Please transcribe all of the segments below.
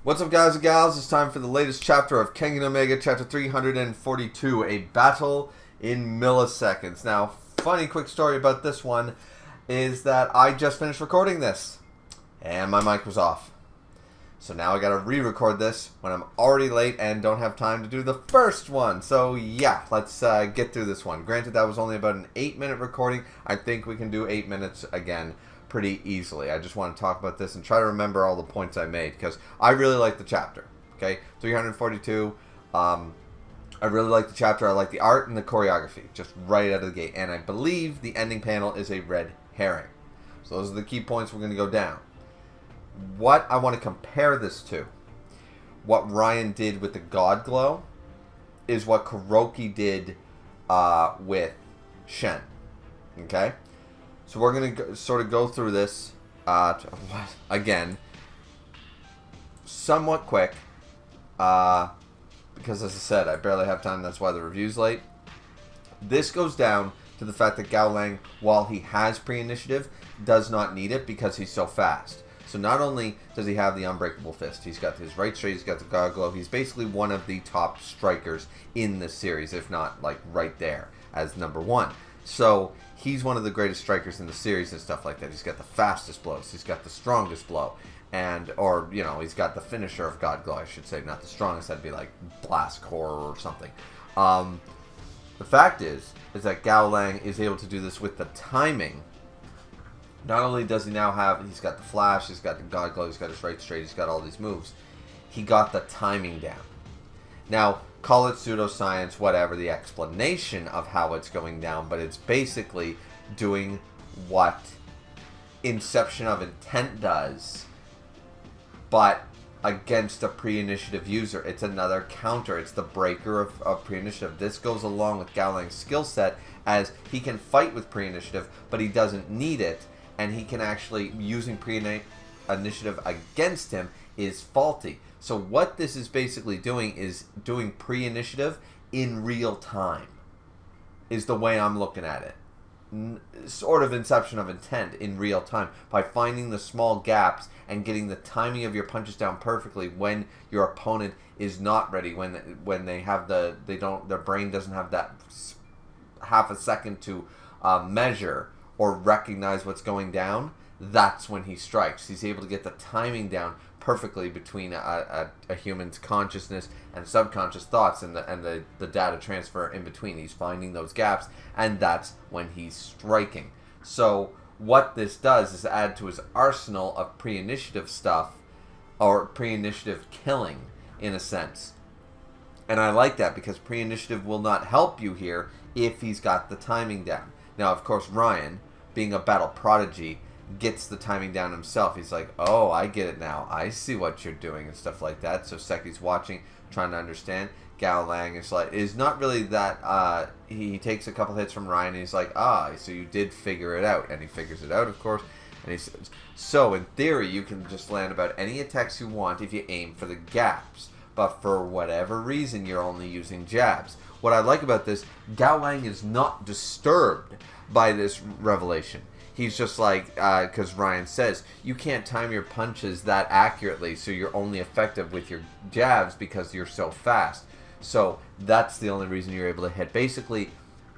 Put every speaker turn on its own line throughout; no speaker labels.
What's up, guys and gals? It's time for the latest chapter of Kengan Omega, chapter 342, A Battle in Milliseconds. Now, funny quick story about this one is that I just finished recording this, and my mic was off. So now I gotta re-record this when I'm already late and don't have time to do the first one. So yeah, let's get through this one. Granted, that was only about an 8-minute recording. I think we can do 8 minutes again pretty easily. I just want to talk about this and try to remember all the points I made because I really like the chapter. Okay, 342. I really like the chapter. I like the art and the choreography just right out of the gate. And I believe the ending panel is a red herring. So those are the key points we're going to go down. What I want to compare this to, what Raian did with the God Glow, is what Kuroki did with Shen. Okay? So we're going to sort of go through this, again, somewhat quick, because as I said, I barely have time, that's why the review's late. This goes down to the fact that Gaolang, while he has pre-initiative, does not need it because he's so fast. So not only does he have the Unbreakable Fist, he's got his right straight, he's got the God Glow, he's basically one of the top strikers in this series, if not like right there as number one. So he's one of the greatest strikers in the series and stuff like that. He's got the fastest blows, he's got the strongest blow, and or you know, he's got the finisher of God Glow, I should say, not the strongest. That'd be like Blast Core or something. The fact is that Gaolang is able to do this with the timing. Not only does he now have, he's got the flash, he's got the God Glow, he's got his right straight, he's got all these moves. He got the timing down. Now, call it pseudoscience, whatever, the explanation of how it's going down, but it's basically doing what Inception of Intent does, but against a pre-initiative user. It's another counter. It's the breaker of pre-initiative. This goes along with Gaolang's skill set, as he can fight with pre-initiative, but he doesn't need it. And he can actually, using pre-initiative against him is faulty. So what this is basically doing is doing pre-initiative in real time, is the way I'm looking at it. Sort of Inception of Intent in real time, by finding the small gaps and getting the timing of your punches down perfectly when your opponent is not ready, when they have their brain doesn't have that half a second to measure or recognize what's going down. That's when he strikes. He's able to get the timing down perfectly between a human's consciousness and subconscious thoughts, and the data transfer in between. He's finding those gaps, and that's when he's striking. So what this does is add to his arsenal of pre-initiative stuff, or pre-initiative killing, in a sense. And I like that, because pre-initiative will not help you here if he's got the timing down. Now, of course, Raian, being a battle prodigy, gets the timing down himself. He's like, oh, I get it now. I see what you're doing and stuff like that. So Seki's watching, trying to understand. Gaolang is not really that, he takes a couple hits from Raian and he's like, so you did figure it out. And he figures it out, of course. And he says, so in theory, you can just land about any attacks you want if you aim for the gaps. But for whatever reason, you're only using jabs. What I like about this, Gaolang is not disturbed by this revelation. He's just like, because Raian says, you can't time your punches that accurately, so you're only effective with your jabs because you're so fast. So that's the only reason you're able to hit. Basically,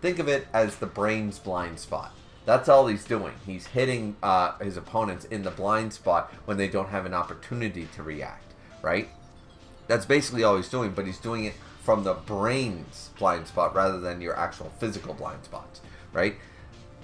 think of it as the brain's blind spot. That's all he's doing. He's hitting his opponents in the blind spot when they don't have an opportunity to react, right? That's basically all he's doing, but he's doing it from the brain's blind spot rather than your actual physical blind spots, right?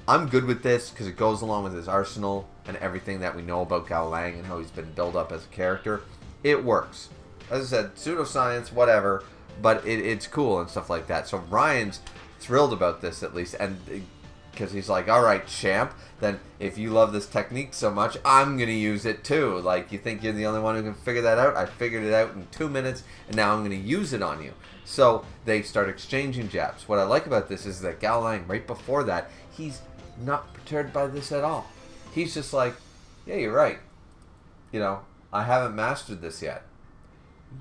I'm good with this because it goes along with his arsenal and everything that we know about Gaolang and how he's been built up as a character. It works. As I said, pseudoscience, whatever, but it's cool and stuff like that. So Ryan's thrilled about this, at least, and because he's like, all right, champ, then if you love this technique so much, I'm going to use it too. Like, you think you're the only one who can figure that out? I figured it out in 2 minutes, and now I'm going to use it on you. So they start exchanging jabs. What I like about this is that Gaolang, right before that, he's not perturbed by this at all. He's just like, yeah, you're right. You know, I haven't mastered this yet.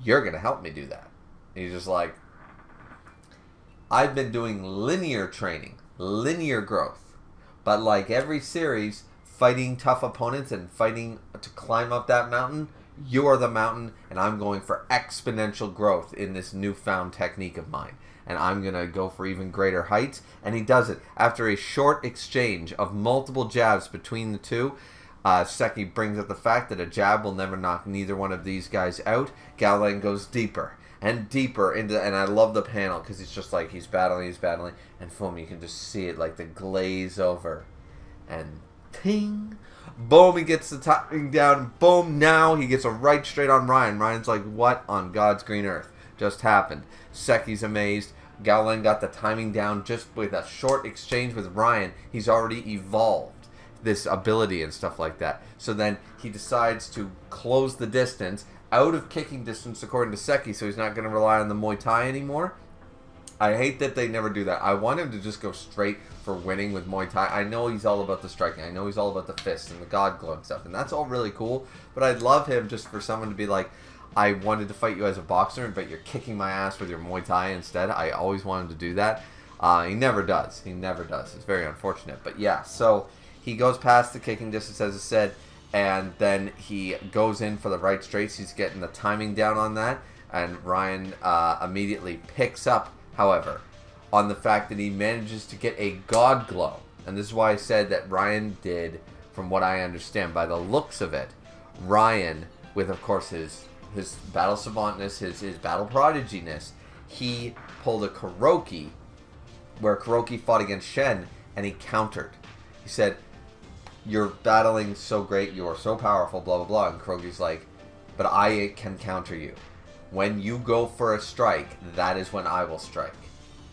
You're going to help me do that. And he's just like, I've been doing linear training, linear growth. But like every series, fighting tough opponents and fighting to climb up that mountain, You are the mountain, and I'm going for exponential growth in this newfound technique of mine. And I'm going to go for even greater heights. And he does it. After a short exchange of multiple jabs between the two, Seki brings up the fact that a jab will never knock neither one of these guys out. Gaolang goes deeper and deeper into, and I love the panel because it's just like he's battling, and boom, you can just see it like the glaze over, and ting, boom, he gets the timing down, boom, now he gets a right straight on Raian. Raian's like, what on God's green earth just happened? Seki's amazed. Gaolang got the timing down just with a short exchange with Raian. He's already evolved this ability and stuff like that. So then he decides to close the distance out of kicking distance according to Seki, so he's not going to rely on the Muay Thai anymore. I hate that they never do that. I want him to just go straight for winning with Muay Thai. I know he's all about the striking. I know he's all about the fists and the God Glow and stuff, and that's all really cool, but I'd love him just for someone to be like, I wanted to fight you as a boxer, but you're kicking my ass with your Muay Thai instead. I always wanted to do that. He never does. He never does. It's very unfortunate. But yeah, so he goes past the kicking distance, as I said, and then he goes in for the right straights. He's getting the timing down on that, and Raian immediately picks up, however, on the fact that he manages to get a God Glow. And this is why I said that Raian did, from what I understand, by the looks of it, Raian, with, of course, his battle savantness, his battle prodiginess, he pulled a Kuroki, where Kuroki fought against Shen, and he countered. He said, you're battling so great, you are so powerful, blah, blah, blah. And Kuroki's like, but I can counter you. When you go for a strike, that is when I will strike.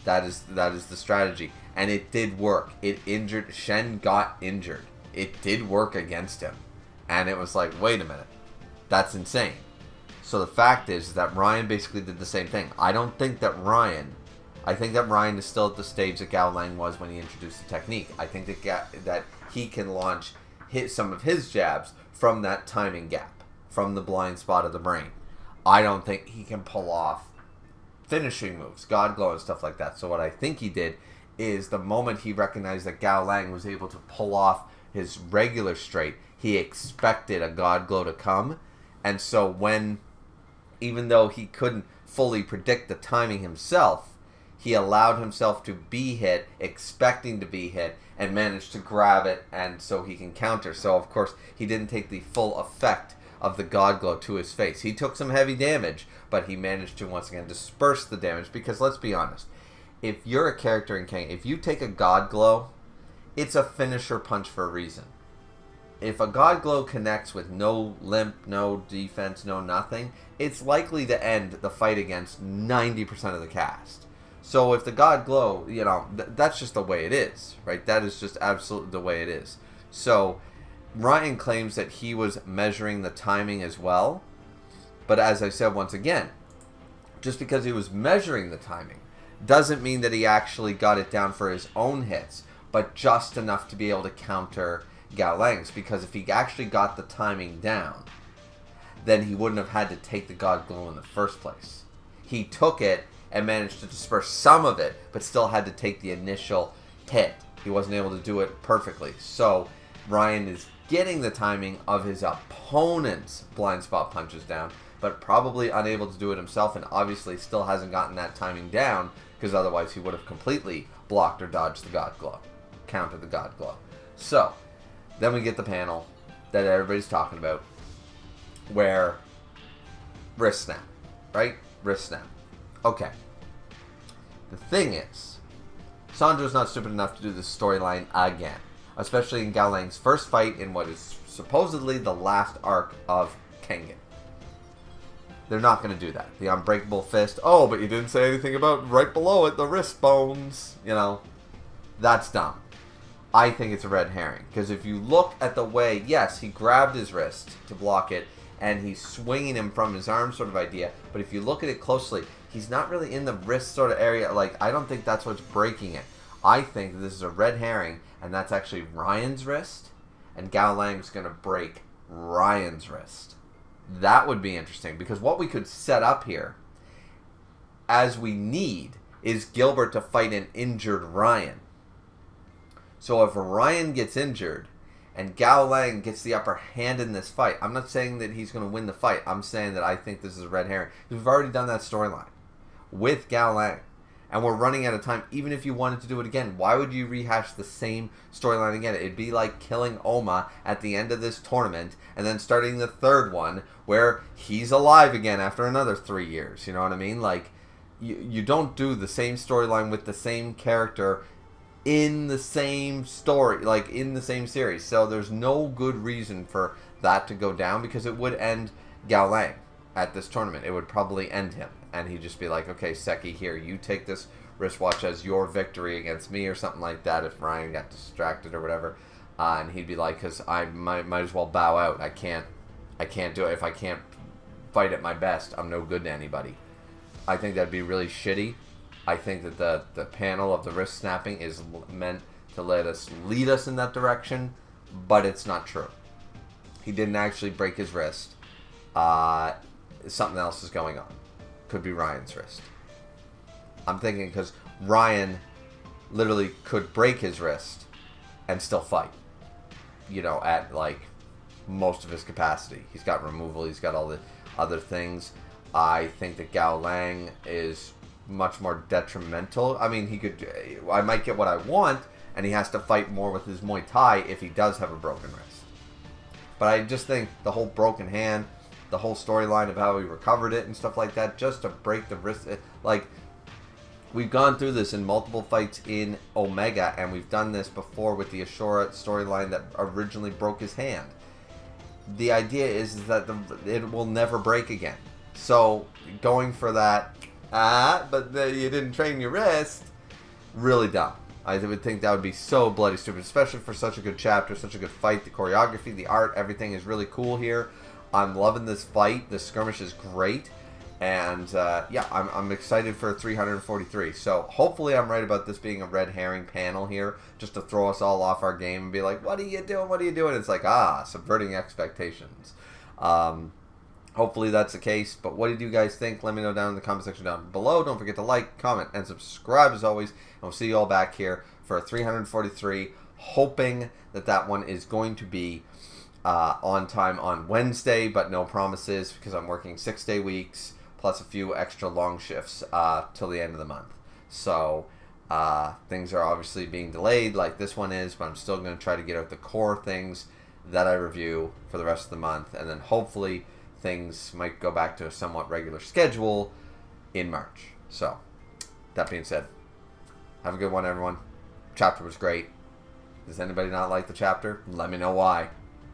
That is the strategy. And it did work. It injured, Shen got injured. It did work against him. And it was like, wait a minute. That's insane. So the fact is that Raian basically did the same thing. I think that Raian is still at the stage that Gaolang was when he introduced the technique. I think that he can launch some of his jabs from that timing gap, from the blind spot of the brain. I don't think he can pull off finishing moves, God Glow and stuff like that. So what I think he did is the moment he recognized that Gaolang was able to pull off his regular straight, he expected a God Glow to come. And so even though he couldn't fully predict the timing himself, he allowed himself to be hit, expecting to be hit, and managed to grab it, and so he can counter. So, of course, he didn't take the full effect of the God Glow to his face. He took some heavy damage, but he managed to, once again, disperse the damage, because let's be honest, if you're a character in Kengan, if you take a God Glow, it's a finisher punch for a reason. If a God Glow connects with no limp, no defense, no nothing, it's likely to end the fight against 90% of the cast. So if the God Glow, that's just the way it is, right? That is just absolutely the way it is. So Raian claims that he was measuring the timing as well. But as I said once again, just because he was measuring the timing doesn't mean that he actually got it down for his own hits, but just enough to be able to counter Gaolang's. Because if he actually got the timing down, then he wouldn't have had to take the God Glow in the first place. He took it and managed to disperse some of it, but still had to take the initial hit. He wasn't able to do it perfectly. So Raian is getting the timing of his opponent's blind spot punches down, but probably unable to do it himself, and obviously still hasn't gotten that timing down, because otherwise he would have completely blocked or dodged the God Glow, countered the God Glow. So then we get the panel that everybody's talking about, where wrist snap, right? Wrist snap. Okay. The thing is, Sandro's not stupid enough to do this storyline again, especially in Gaolang's first fight in what is supposedly the last arc of Kengan. They're not going to do that. The unbreakable fist. Oh, but you didn't say anything about right below it, the wrist bones. That's dumb. I think it's a red herring. Because if you look at the way, yes, he grabbed his wrist to block it, and he's swinging him from his arm sort of idea. But if you look at it closely, he's not really in the wrist sort of area. Like, I don't think that's what's breaking it. I think this is a red herring, and that's actually Ryan's wrist, and Gaolang's going to break Ryan's wrist. That would be interesting, because what we could set up here, as we need, is Gilbert to fight an injured Raian. So if Raian gets injured, and Gaolang gets the upper hand in this fight. I'm not saying that he's going to win the fight. I'm saying that I think this is a red herring. We've already done that storyline with Gaolang, and we're running out of time. Even if you wanted to do it again, why would you rehash the same storyline again? It'd be like killing Oma at the end of this tournament and then starting the third one where he's alive again after another 3 years. You know what I mean? Like, you don't do the same storyline with the same character in the same story, like in the same series. So there's no good reason for that to go down, because it would end Gaolang at this tournament. It would probably end him, and he'd just be like, okay, Seki, here, you take this wristwatch as your victory against me, or something like that, if Raian got distracted or whatever. And he'd be like, because I might as well bow out. I can't do it. If I can't fight at my best, I'm no good to anybody. I think that'd be really shitty. I think that the panel of the wrist snapping is meant to lead us in that direction, but it's not true. He didn't actually break his wrist. Something else is going on. Could be Ryan's wrist. I'm thinking because Raian literally could break his wrist and still fight. You know, at like most of his capacity. He's got removal. He's got all the other things. I think that Gaolang is much more detrimental. I mean, I might get what I want, and he has to fight more with his Muay Thai if he does have a broken wrist. But I just think the whole broken hand, the whole storyline of how he recovered it and stuff like that, just to break the wrist, like, we've gone through this in multiple fights in Omega, and we've done this before with the Ashura storyline that originally broke his hand. The idea is that it will never break again. So, going for that, but you didn't train your wrist, really dumb. I would think that would be so bloody stupid, especially for such a good chapter, such a good fight. The choreography, the art, everything is really cool here. I'm loving this fight. The skirmish is great. And, yeah, I'm excited for 343. So, hopefully I'm right about this being a red herring panel here, just to throw us all off our game and be like, what are you doing? What are you doing? It's like, subverting expectations. Hopefully that's the case, but what did you guys think? Let me know down in the comment section down below. Don't forget to like, comment, and subscribe as always. And we'll see you all back here for 343, hoping that one is going to be on time on Wednesday, but no promises because I'm working 6-day weeks plus a few extra long shifts till the end of the month. So things are obviously being delayed like this one is, but I'm still going to try to get out the core things that I review for the rest of the month, and then hopefully things might go back to a somewhat regular schedule in March. So, that being said, have a good one, everyone. Chapter was great. Does anybody not like the chapter? Let me know why,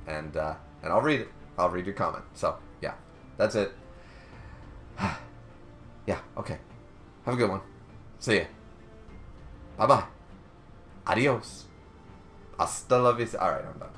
and I'll read it. I'll read your comment. So, yeah, that's it. Yeah, okay. Have a good one. See ya. Bye-bye. Adios. Hasta la vista. All right, I'm done.